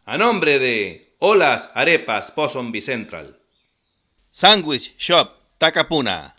A nombre de Olas Arepas Possum Bicentral. Sandwich Shop Takapuna.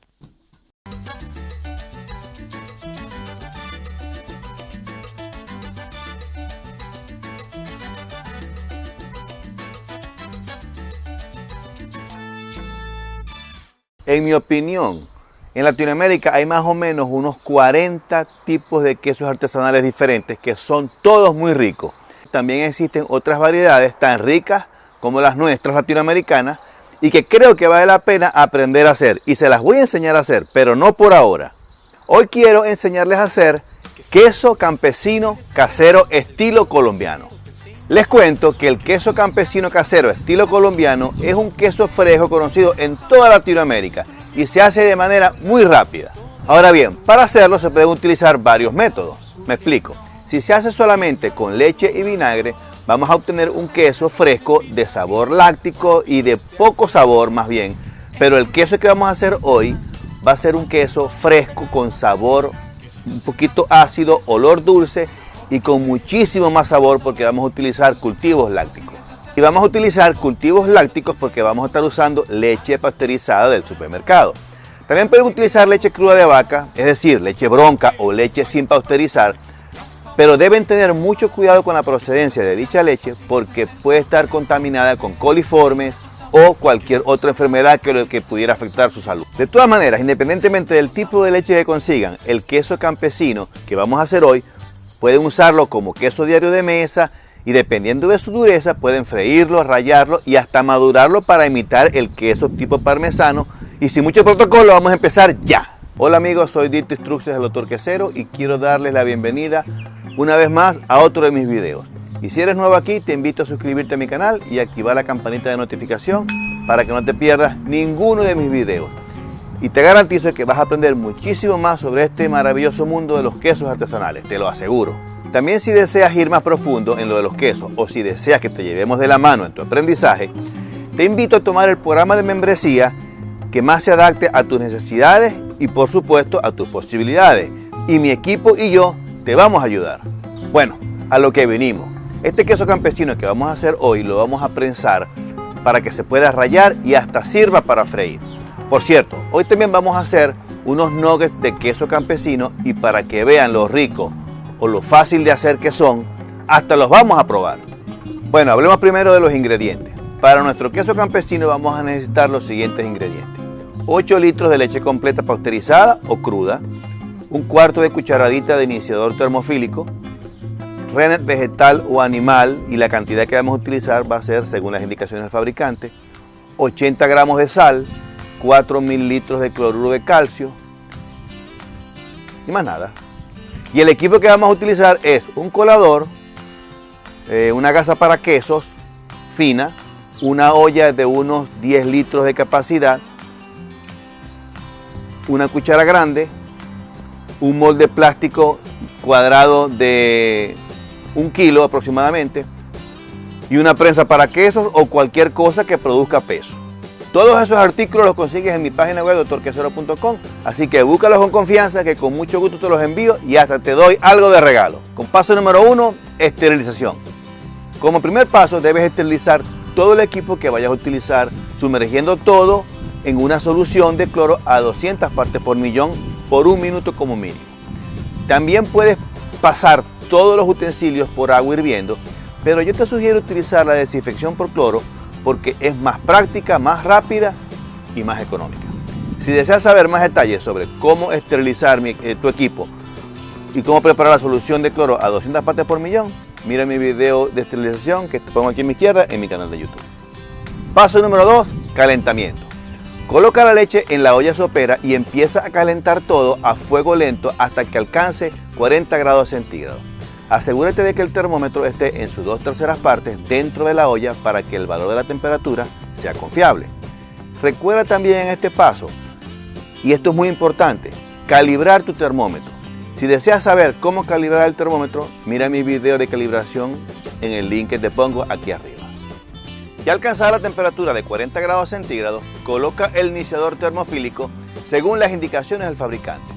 En mi opinión, en Latinoamérica hay más o menos unos 40 tipos de quesos artesanales diferentes que son todos muy ricos. También existen otras variedades tan ricas como las nuestras latinoamericanas y que creo que vale la pena aprender a hacer. Y se las voy a enseñar a hacer, pero no por ahora. Hoy quiero enseñarles a hacer queso campesino casero estilo colombiano. Les cuento que el queso campesino casero estilo colombiano es un queso fresco conocido en toda Latinoamérica y se hace de manera muy rápida. Ahora bien, para hacerlo se pueden utilizar varios métodos. Me explico. Si se hace solamente con leche y vinagre, vamos a obtener un queso fresco de sabor láctico y de poco sabor más bien. Pero el queso que vamos a hacer hoy va a ser un queso fresco con sabor un poquito ácido, olor dulce y con muchísimo más sabor porque vamos a utilizar cultivos lácticos. Y vamos a utilizar cultivos lácticos porque vamos a estar usando leche pasteurizada del supermercado. También pueden utilizar leche cruda de vaca, es decir, leche bronca o leche sin pasteurizar, pero deben tener mucho cuidado con la procedencia de dicha leche porque puede estar contaminada con coliformes o cualquier otra enfermedad que pudiera afectar su salud. De todas maneras, independientemente del tipo de leche que consigan, el queso campesino que vamos a hacer hoy, pueden usarlo como queso diario de mesa y dependiendo de su dureza pueden freírlo, rallarlo y hasta madurarlo para imitar el queso tipo parmesano. Y sin mucho protocolo vamos a empezar ya. Hola amigos, soy Dito Instrucciones del Doctor Quesero y quiero darles la bienvenida una vez más a otro de mis videos. Y si eres nuevo aquí, te invito a suscribirte a mi canal y activar la campanita de notificación para que no te pierdas ninguno de mis videos. Y te garantizo que vas a aprender muchísimo más sobre este maravilloso mundo de los quesos artesanales, te lo aseguro. También si deseas ir más profundo en lo de los quesos o si deseas que te llevemos de la mano en tu aprendizaje, te invito a tomar el programa de membresía que más se adapte a tus necesidades y por supuesto a tus posibilidades. Y mi equipo y yo te vamos a ayudar. Bueno, a lo que venimos. Este queso campesino que vamos a hacer hoy lo vamos a prensar para que se pueda rallar y hasta sirva para freír. Por cierto, hoy también vamos a hacer unos nuggets de queso campesino y para que vean lo rico o lo fácil de hacer que son, hasta los vamos a probar. Bueno, hablemos primero de los ingredientes. Para nuestro queso campesino vamos a necesitar los siguientes ingredientes. 8 litros de leche completa pasteurizada o cruda, un cuarto de cucharadita de iniciador termofílico, rennet vegetal o animal y la cantidad que vamos a utilizar va a ser según las indicaciones del fabricante, 80 gramos de sal, 4 mililitros de cloruro de calcio y más nada. Y el equipo que vamos a utilizar es un colador, una gasa para quesos fina, una olla de unos 10 litros de capacidad, una cuchara grande, un molde plástico cuadrado de 1 kilo aproximadamente y una prensa para quesos o cualquier cosa que produzca peso. Todos esos artículos los consigues en mi página web doctorquesero.com, así que búscalos con confianza que con mucho gusto te los envío y hasta te doy algo de regalo. Con paso número 1, esterilización. Como primer paso debes esterilizar todo el equipo que vayas a utilizar sumergiendo todo en una solución de cloro a 200 partes por millón por 1 minuto como mínimo. También puedes pasar todos los utensilios por agua hirviendo, pero yo te sugiero utilizar la desinfección por cloro porque es más práctica, más rápida y más económica. Si deseas saber más detalles sobre cómo esterilizar tu equipo y cómo preparar la solución de cloro a 200 partes por millón, mira mi video de esterilización que te pongo aquí a mi izquierda en mi canal de YouTube. Paso número 2, calentamiento. Coloca la leche en la olla sopera y empieza a calentar todo a fuego lento hasta que alcance 40 grados centígrados. Asegúrate de que el termómetro esté en sus 2/3 partes dentro de la olla para que el valor de la temperatura sea confiable. Recuerda también en este paso, y esto es muy importante, calibrar tu termómetro. Si deseas saber cómo calibrar el termómetro, mira mi video de calibración en el link que te pongo aquí arriba. Ya alcanzada la temperatura de 40 grados centígrados, coloca el iniciador termofílico según las indicaciones del fabricante.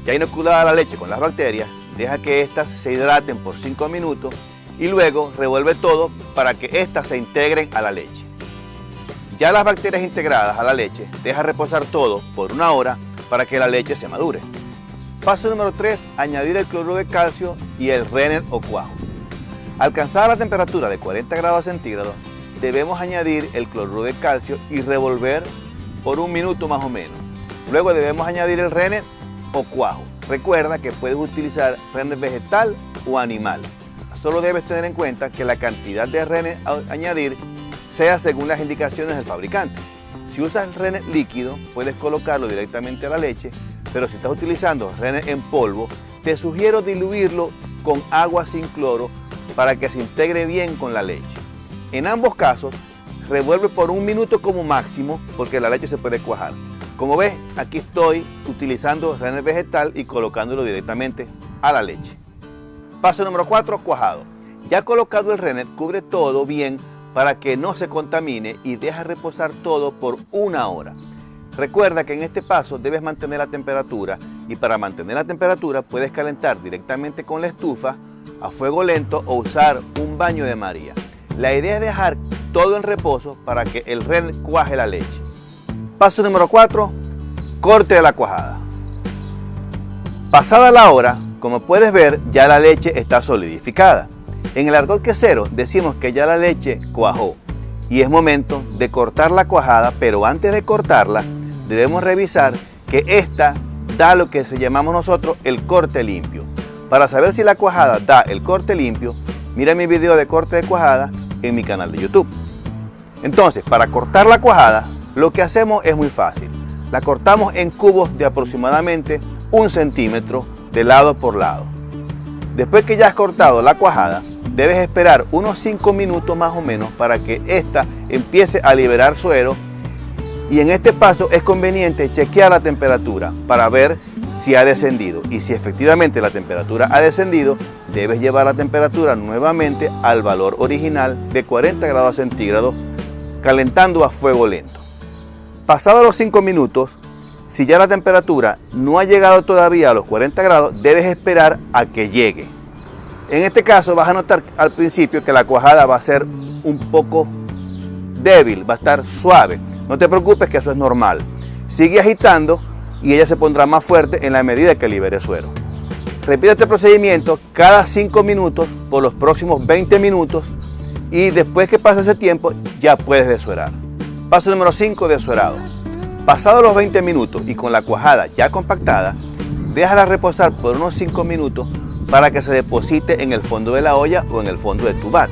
Ya inoculada la leche con las bacterias, deja que éstas se hidraten por 5 minutos y luego revuelve todo para que éstas se integren a la leche. Ya las bacterias integradas a la leche, deja reposar todo por 1 hora para que la leche se madure. Paso número 3, añadir el cloruro de calcio y el rennet o cuajo. Alcanzada la temperatura de 40 grados centígrados, debemos añadir el cloruro de calcio y revolver por 1 minuto más o menos. Luego debemos añadir el rennet o cuajo. Recuerda que puedes utilizar rennet vegetal o animal. Solo debes tener en cuenta que la cantidad de rennet a añadir sea según las indicaciones del fabricante. Si usas el rennet líquido, puedes colocarlo directamente a la leche, pero si estás utilizando rennet en polvo, te sugiero diluirlo con agua sin cloro para que se integre bien con la leche. En ambos casos, revuelve por 1 minuto como máximo porque la leche se puede cuajar. Como ves, aquí estoy utilizando rennet vegetal y colocándolo directamente a la leche. Paso número 4, cuajado. Ya colocado el rennet, cubre todo bien para que no se contamine y deja reposar todo por 1 hora. Recuerda que en este paso debes mantener la temperatura y para mantener la temperatura puedes calentar directamente con la estufa a fuego lento o usar un baño de María. La idea es dejar todo en reposo para que el rennet cuaje la leche. Paso número 4, corte de la cuajada. Pasada la hora, como puedes ver, ya la leche está solidificada. En el argot quesero decimos que ya la leche cuajó y es momento de cortar la cuajada, pero antes de cortarla debemos revisar que esta da lo que llamamos nosotros el corte limpio. Para saber si la cuajada da el corte limpio, mira mi video de corte de cuajada en mi canal de YouTube. Entonces, para cortar la cuajada, lo que hacemos es muy fácil. La cortamos en cubos de aproximadamente 1 centímetro de lado por lado. Después que ya has cortado la cuajada, debes esperar unos 5 minutos más o menos para que ésta empiece a liberar suero. Y en este paso es conveniente chequear la temperatura para ver si ha descendido. Y si efectivamente la temperatura ha descendido, debes llevar la temperatura nuevamente al valor original de 40 grados centígrados, calentando a fuego lento. Pasados los 5 minutos, si ya la temperatura no ha llegado todavía a los 40 grados, debes esperar a que llegue. En este caso vas a notar al principio que la cuajada va a ser un poco débil, va a estar suave. No te preocupes, que eso es normal. Sigue agitando y ella se pondrá más fuerte en la medida que libere suero. Repite este procedimiento cada 5 minutos por los próximos 20 minutos y después que pase ese tiempo ya puedes desuerar. Paso número 5, desuerado. Pasados los 20 minutos y con la cuajada ya compactada, déjala reposar por unos 5 minutos para que se deposite en el fondo de la olla o en el fondo de tu vat.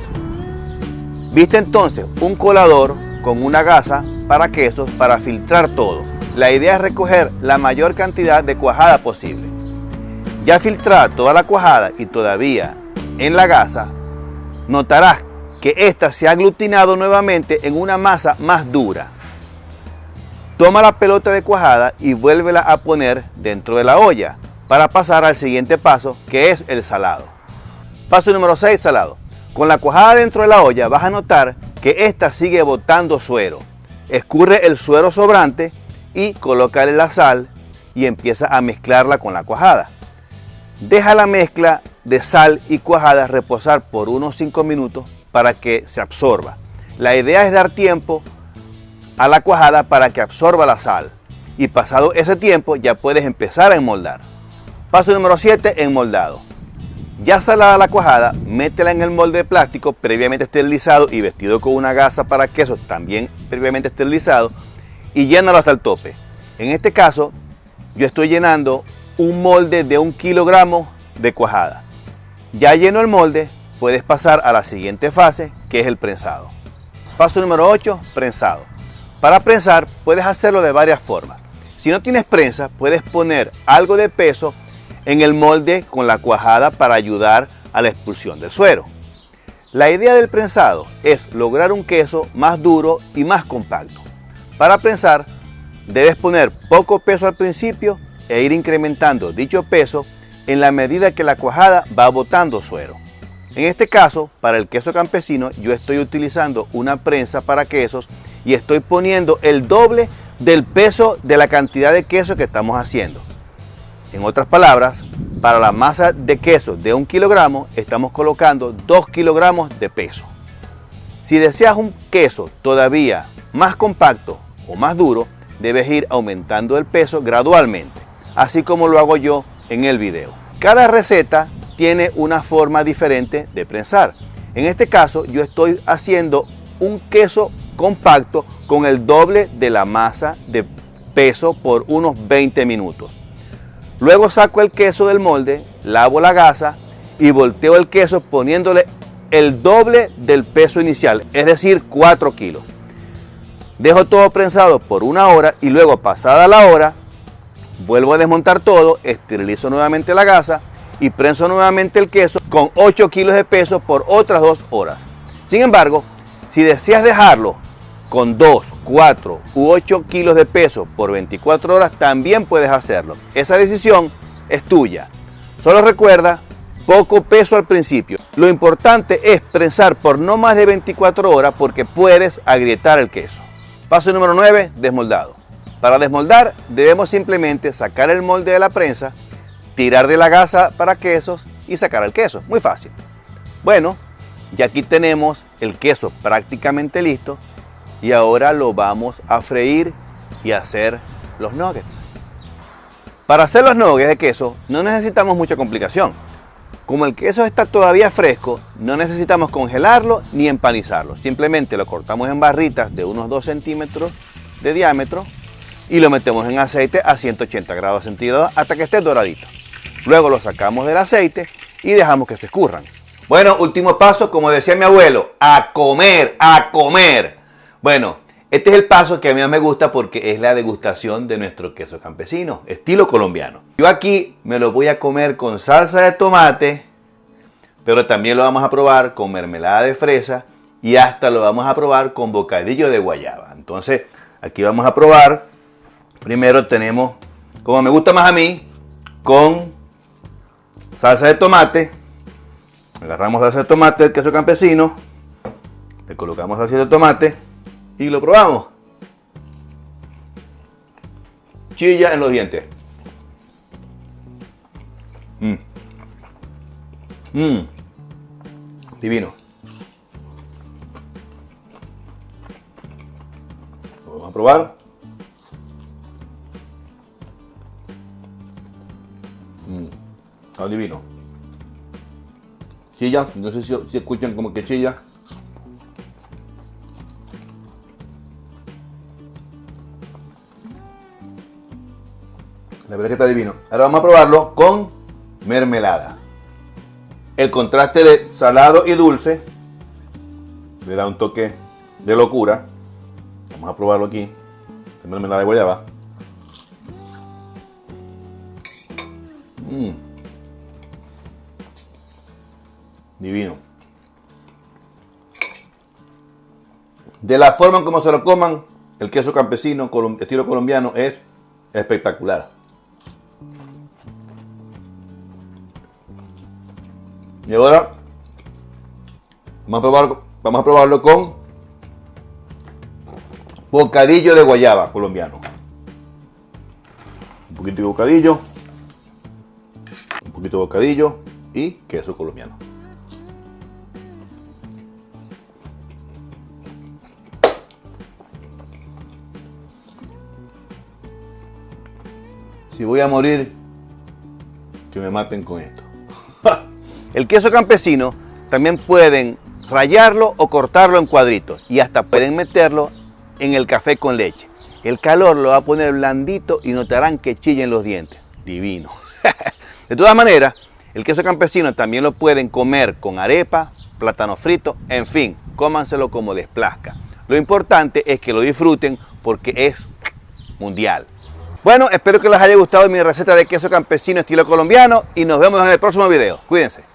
Viste entonces un colador con una gasa para quesos para filtrar todo. La idea es recoger la mayor cantidad de cuajada posible. Ya filtrada toda la cuajada y todavía en la gasa, notarás que ésta se ha aglutinado nuevamente en una masa más dura. Toma la pelota de cuajada y vuélvela a poner dentro de la olla para pasar al siguiente paso, que es el salado. Paso número 6, salado. Con la cuajada dentro de la olla vas a notar que ésta sigue botando suero. Escurre el suero sobrante y colócale la sal y empieza a mezclarla con la cuajada. Deja la mezcla de sal y cuajada reposar por unos 5 minutos para que se absorba. La idea es dar tiempo a la cuajada para que absorba la sal y pasado ese tiempo ya puedes empezar a enmoldar. Paso número 7, enmoldado. Ya salada la cuajada, métela en el molde de plástico previamente esterilizado y vestido con una gasa para quesos también previamente esterilizado y llénalo hasta el tope. En este caso, yo estoy llenando un molde de 1 kilogramo de cuajada. Ya lleno el molde, puedes pasar a la siguiente fase, que es el prensado. Paso número 8, prensado. Para prensar puedes hacerlo de varias formas. Si no tienes prensa, puedes poner algo de peso en el molde con la cuajada para ayudar a la expulsión del suero. La idea del prensado es lograr un queso más duro y más compacto. Para prensar debes poner poco peso al principio e ir incrementando dicho peso en la medida que la cuajada va botando suero. En este caso, para el queso campesino, yo estoy utilizando una prensa para quesos y estoy poniendo el doble del peso de la cantidad de queso que estamos haciendo. En otras palabras, para la masa de queso de 1 kilogramo estamos colocando 2 kilogramos de peso. Si deseas un queso todavía más compacto o más duro, debes ir aumentando el peso gradualmente, así como lo hago yo en el video. Cada receta tiene una forma diferente de prensar. En este caso yo estoy haciendo un queso compacto con el doble de la masa de peso por unos 20 minutos. Luego saco el queso del molde, lavo la gasa y volteo el queso poniéndole el doble del peso inicial, es decir, 4 kilos. Dejo todo prensado por 1 hora y luego, pasada la hora, vuelvo a desmontar todo, esterilizo nuevamente la gasa y prenso nuevamente el queso con 8 kilos de peso por otras 2 horas. Sin embargo, si deseas dejarlo con 2, 4 u 8 kilos de peso por 24 horas, también puedes hacerlo. Esa decisión es tuya. Solo recuerda, poco peso al principio. Lo importante es prensar por no más de 24 horas porque puedes agrietar el queso. Paso número 9, desmoldado. Para desmoldar debemos simplemente sacar el molde de la prensa, tirar de la gasa para quesos y sacar el queso. Muy fácil. Bueno, ya aquí tenemos el queso prácticamente listo y ahora lo vamos a freír y hacer los nuggets. Para hacer los nuggets de queso no necesitamos mucha complicación. Como el queso está todavía fresco, no necesitamos congelarlo ni empanizarlo. Simplemente lo cortamos en barritas de unos 2 centímetros de diámetro y lo metemos en aceite a 180 grados centígrados hasta que esté doradito. Luego lo sacamos del aceite y dejamos que se escurran. Bueno, último paso, como decía mi abuelo, a comer, a comer. Bueno, este es el paso que a mí más me gusta porque es la degustación de nuestro queso campesino, estilo colombiano. Yo aquí me lo voy a comer con salsa de tomate, pero también lo vamos a probar con mermelada de fresa y hasta lo vamos a probar con bocadillo de guayaba. Entonces, aquí vamos a probar. Primero tenemos, como me gusta más a mí, con salsa de tomate. Agarramos salsa de tomate del queso campesino, le colocamos salsa de tomate y lo probamos. Chilla en los dientes. Divino. Lo vamos a probar. Está divino. Chilla, no sé si escuchan como que chilla. La verdad que está divino. Ahora vamos a probarlo con mermelada. El contraste de salado y dulce le da un toque de locura. Vamos a probarlo aquí. De mermelada de guayaba. Divino. De la forma en como se lo coman, el queso campesino estilo colombiano es espectacular. Y ahora vamos a probarlo con bocadillo de guayaba colombiano. Un poquito de bocadillo, un poquito de bocadillo y queso colombiano. Si voy a morir, que me maten con esto. El queso campesino también pueden rallarlo o cortarlo en cuadritos y hasta pueden meterlo en el café con leche. El calor lo va a poner blandito y notarán que chillen los dientes. Divino. De todas maneras, el queso campesino también lo pueden comer con arepa, plátano frito, en fin, cómanselo como les plazca. Lo importante es que lo disfruten porque es mundial. Bueno, espero que les haya gustado mi receta de queso campesino estilo colombiano y nos vemos en el próximo video. Cuídense.